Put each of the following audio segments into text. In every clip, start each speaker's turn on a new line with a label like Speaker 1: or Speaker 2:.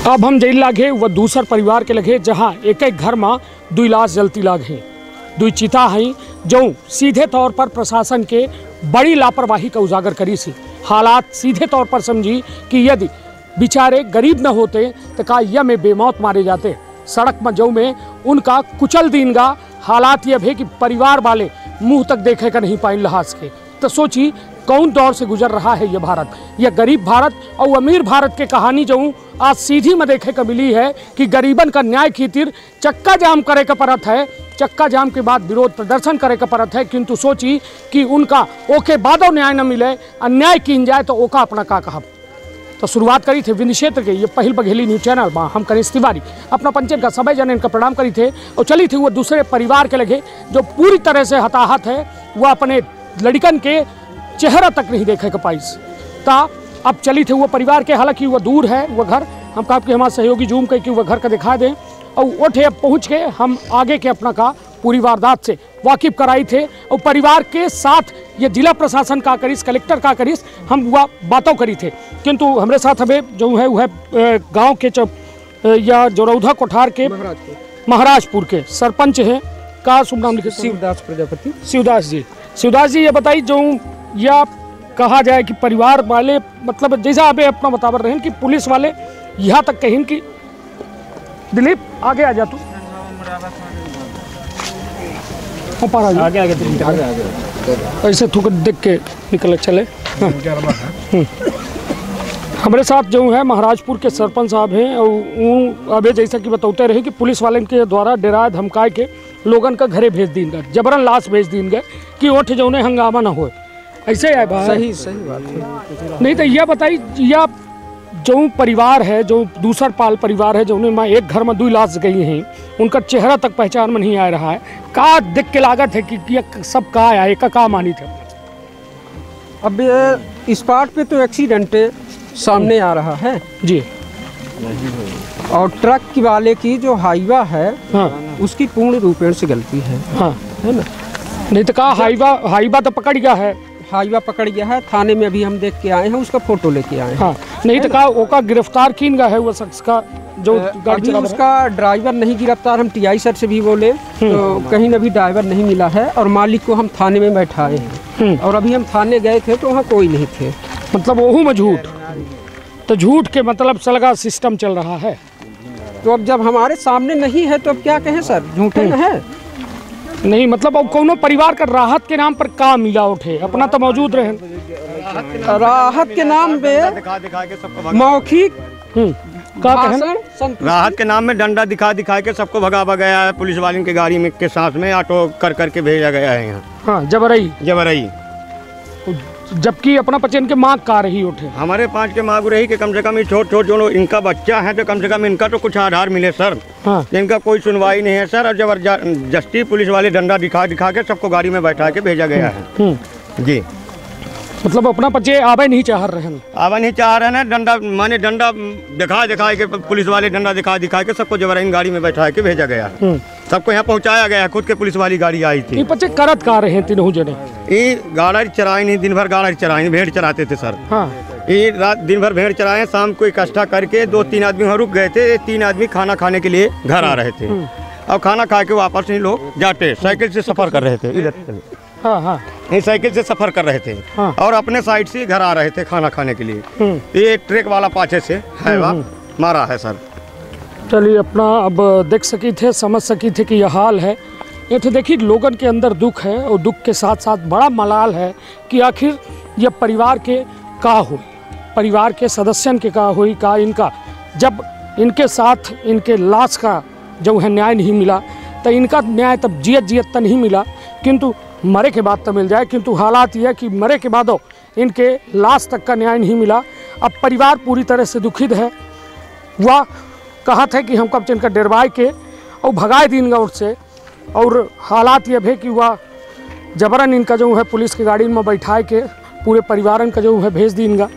Speaker 1: अब हम जेल लागे वह दूसर परिवार के लगे जहाँ एक एक घर में 2 लाश जलती लागे, 2 चिता हैं जो सीधे तौर पर प्रशासन के बड़ी लापरवाही का उजागर करी सी। हालात सीधे तौर पर समझी कि यदि बेचारे गरीब न होते तो का यह में बेमौत मारे जाते। सड़क में जो में उनका कुचल दीनगा हालात यह है कि परिवार वाले मुंह तक देखे का नहीं पाए लहाज के। तो सोची कौन दौर से गुजर रहा है यह भारत, यह गरीब भारत और अमीर भारत के कहानी जो आज सीधी में देखे का मिली है कि गरीबन का न्याय खातिर चक्का जाम करे का परत है। चक्का जाम के बाद विरोध प्रदर्शन करे का परत है, किंतु सोची कि उनका ओके बादो न्याय न मिले, अन्याय कीन जाए तो ओका अपना का कहब। तो शुरुआत करी थे विंध्य क्षेत्र के ये पहल बघेली न्यूज चैनल में हम कनीश तिवारी अपना पंचायत का सभी जन इनका प्रणाम करी थे और चली थी वो दूसरे परिवार के लगे जो पूरी तरह से हताहत है। वह अपने लड़कन के चेहरा तक नहीं देखे का पाइस ता अब चली थे वो परिवार के, हालांकि वह दूर है वो घर। हम कहा कि हमारे सहयोगी जूम करके वह घर का दिखा दें और उठे अब पहुँच के हम आगे के अपना का पूरी वारदात से वाकिफ कराई थे और परिवार के साथ ये जिला प्रशासन का करीस, कलेक्टर का करीस हम वह बातों करी थे। किंतु हमारे साथ हमें जो है वह गांव के या जोरौधा कोठार के महाराजपुर के सरपंच हैं का शुभ नाम लिखे
Speaker 2: शिवदास प्रजापति।
Speaker 1: शिवदास जी, शिवदास जी ये बताइए जो या कहा जाए कि परिवार वाले मतलब जैसा आप अपना बता रहे हैं कि पुलिस वाले यहाँ तक कहें कि दिलीप आगे आ जा तू आगे ऐसे थूक देख के निकल चले। हमारे साथ जो है महाराजपुर के सरपंच साहब हैं और अभी जैसा कि बताते रहे कि पुलिस वाले के द्वारा डराए धमकाए के लोगन का घरे भेज दी गए, जबरन लाश भेज दी गए कि ओठ जो उन्हें हंगामा न हो। ऐसे है भाई,
Speaker 2: सही बात है।
Speaker 1: नहीं तो यह बताइए यह जो परिवार है जो दूसर पाल परिवार है जो उन्हें एक घर में 2 लाश गई हैं, उनका चेहरा तक पहचान में नहीं आ रहा है, का देख के लागत है कि सब का आया एक का मानी थे।
Speaker 2: अब स्पॉट पे तो एक्सीडेंट सामने आ रहा है
Speaker 1: जी,
Speaker 2: और ट्रक की वाले की जो हाईवा है
Speaker 1: हाँ
Speaker 2: उसकी पूर्ण रूपेण से गलती है,
Speaker 1: हाँ
Speaker 2: है ना।
Speaker 1: नहीं तो कहा हाईवा तो पकड़ गया है,
Speaker 2: हाईवा पकड़ गया है, थाने में अभी हम देख के आए हैं, उसका फोटो लेके आए हैं।
Speaker 1: हाँ नहीं तो कहा ओका गिरफ्तार किन गया है वो शख्स का जो गाड़ी
Speaker 2: अभी
Speaker 1: चला
Speaker 2: उसका ड्राइवर नहीं गिरफ्तार, हम टीआई सर से भी बोले तो कहीं न भी ड्राइवर नहीं मिला है और मालिक को हम थाने में बैठाए हैं और अभी हम थाने गए थे तो वहाँ कोई नहीं थे।
Speaker 1: मतलब वहू में झूठ, तो झूठ के मतलब सलगा सिस्टम चल रहा है।
Speaker 2: तो अब जब हमारे सामने नहीं है तो अब क्या कहें सर, झूठे न है।
Speaker 1: नहीं मतलब अब कोनो परिवार का राहत के नाम पर का मिला उठे अपना तो मौजूद रहे,
Speaker 2: राहत के नाम पे मौखिक
Speaker 1: का कहन?
Speaker 3: राहत के नाम में डंडा दिखा के सबको भगा गया है। पुलिस वालों की गाड़ी में के साथ में ऑटो कर करके भेजा गया है यहाँ।
Speaker 1: हाँ जबरई जबकि अपना पचन के मांग का रही उठे।
Speaker 3: हमारे 5 के मांग रही कि कम से कम ये छोट जो इनका बच्चा है तो कम से कम इनका तो कुछ आधार मिले सर।
Speaker 1: हाँ।
Speaker 3: इनका कोई सुनवाई नहीं है सर और जबरदस्ती पुलिस वाले डंडा दिखा के सबको गाड़ी में बैठा के भेजा गया है जी।
Speaker 1: मतलब अपना बच्चे आवे नहीं चाह रहे हैं,
Speaker 3: आवा नहीं चाह रहे हैं। डंडा माने डंडा दिखा के पुलिस वाले डंडा दिखा के सबको जबरन गाड़ी में बैठा के भेजा गया है। सबको यहाँ पहुँचाया गया है, खुद के पुलिस वाली गाड़ी आई थी।
Speaker 1: ये बच्चे करत का रहे हैं तीनों जने?
Speaker 3: ये गाड़ा चराए नहीं, दिन भर गाड़ा चराए, भेड़ चराते थे सर।
Speaker 1: हाँ।
Speaker 3: ये रात दिन भर भेड़ चराए, शाम को इकट्ठा करके 2-3 आदमी वहाँ रुक गए थे। 3 आदमी खाना खाने के लिए घर आ रहे थे और खाना खा के वापस नहीं लोग जाते, साइकिल से सफर कर रहे थे इधर।
Speaker 1: हाँ हाँ
Speaker 3: ये साइकिल से सफर कर रहे थे। हाँ। और अपने साइड से घर आ रहे थे खाना खाने के लिए। ये ट्रक वाला पाछे से हैवा मारा है सर।
Speaker 1: चलिए अपना अब देख सकी थे, समझ सकी थे कि यह हाल है। ये तो देखिए लोगन के अंदर दुख है और दुख के साथ साथ बड़ा मलाल है कि आखिर यह परिवार के का हुई, परिवार के सदस्यन के का हुई का इनका जब इनके साथ इनके लाश का जो है न्याय नहीं मिला तो इनका न्याय तब जियत तो नहीं मिला, किंतु मरे के बाद तो मिल जाए। किंतु हालात यह कि मरे के बाद इनके लाश तक का न्याय नहीं मिला। अब परिवार पूरी तरह से दुखित है। वह कहा था कि हम कब इनका डरवाए के और भगाए दिन गौर से, और हालात यह है कि वह जबरन इनका जो है पुलिस की गाड़ी में बैठाए के पूरे परिवार का जो है भेज दीनगा।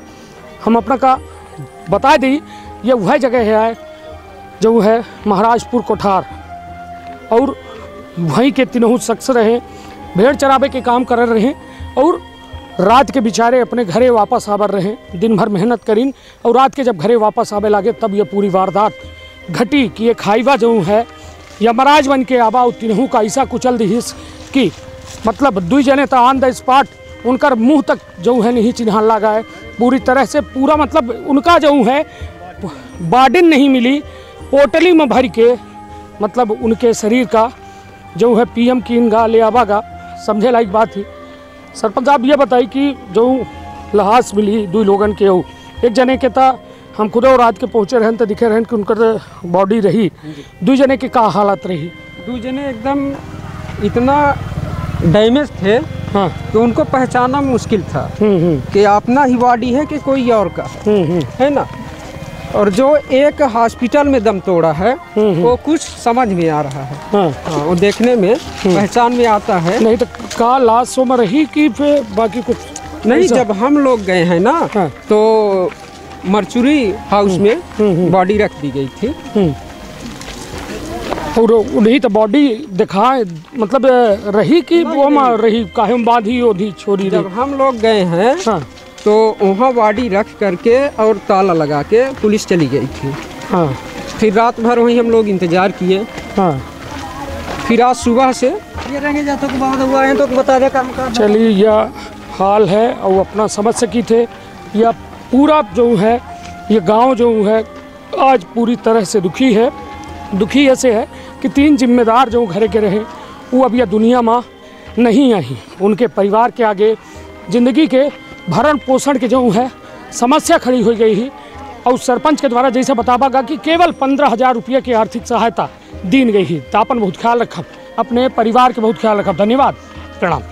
Speaker 1: हम अपना का बता दी ये वह जगह है जो है महाराजपुर कोठार, और वहीं के तीनों शख्स रहे, भेड़ चरावे के काम कर रहे और रात के बेचारे अपने घरे वापस आवर रहे, दिन भर मेहनत करीन और रात के जब घरे वापस आवे लागे तब ये पूरी वारदात घटी कि एक हाईवा जो है यमराज बन के आबा तिनहू का ऐसा कुचल दिहिस कि मतलब 2 जने तो ऑन द स्पॉट उनकर मुंह तक जो है नहीं चिन्ह लगा है पूरी तरह से, पूरा मतलब उनका जो है बॉडी नहीं मिली, पोटली में भर के मतलब उनके शरीर का जो है पीएम की गा ले आवागा, समझे लायक बात थी। सरपंच आप ये बताई कि जो लाश मिली 2 लोगन के हो, एक जने के था हम खुद और रात के पहुँचे रहन तो दिखे रहन कि उनकर बॉडी रही, 2 जने की का हालत रही?
Speaker 2: 2 जने एकदम इतना डैमेज थे
Speaker 1: हाँ
Speaker 2: कि उनको पहचानना मुश्किल था कि अपना ही बॉडी है कि कोई और का है ना। और जो एक हॉस्पिटल में दम तोड़ा है वो कुछ समझ में आ रहा है। हाँ, वो देखने में पहचान में आता है।
Speaker 1: नहीं तो का लाशों में रही कि फिर बाकी कुछ
Speaker 2: नहीं, जब हम लोग गए हैं ना तो मर्चुरी हाउस में बॉडी रख दी गई थी और उन्हीं तो बॉडी दिखा मतलब रही कि वो में रही काहे में बांधी ओधी छोड़ी जब हम लोग गए हैं तो वहाँ बॉडी रख करके और ताला लगा के पुलिस चली गई थी।
Speaker 1: हाँ
Speaker 2: फिर रात भर वहीं हम लोग इंतजार किए।
Speaker 1: हाँ
Speaker 2: फिर आज सुबह से ये रहेंगे जातों के बाद हुआ है तो बता दे काम का।
Speaker 1: चलिए यह हाल है और अपना समझ सकी थे, यह पूरा जो है ये गांव जो है आज पूरी तरह से दुखी है। दुखी ऐसे है कि 3 जिम्मेदार जो घरे के रहे वो अब यह दुनिया में नहीं आई, उनके परिवार के आगे ज़िंदगी के भरण पोषण के जो है समस्या खड़ी हो गई ही और सरपंच के द्वारा जैसे बतावागा कि केवल 15,000 रुपये की आर्थिक सहायता दी गई ही। तो अपन बहुत ख्याल रखब, अपने परिवार के बहुत ख्याल रखब। धन्यवाद, प्रणाम।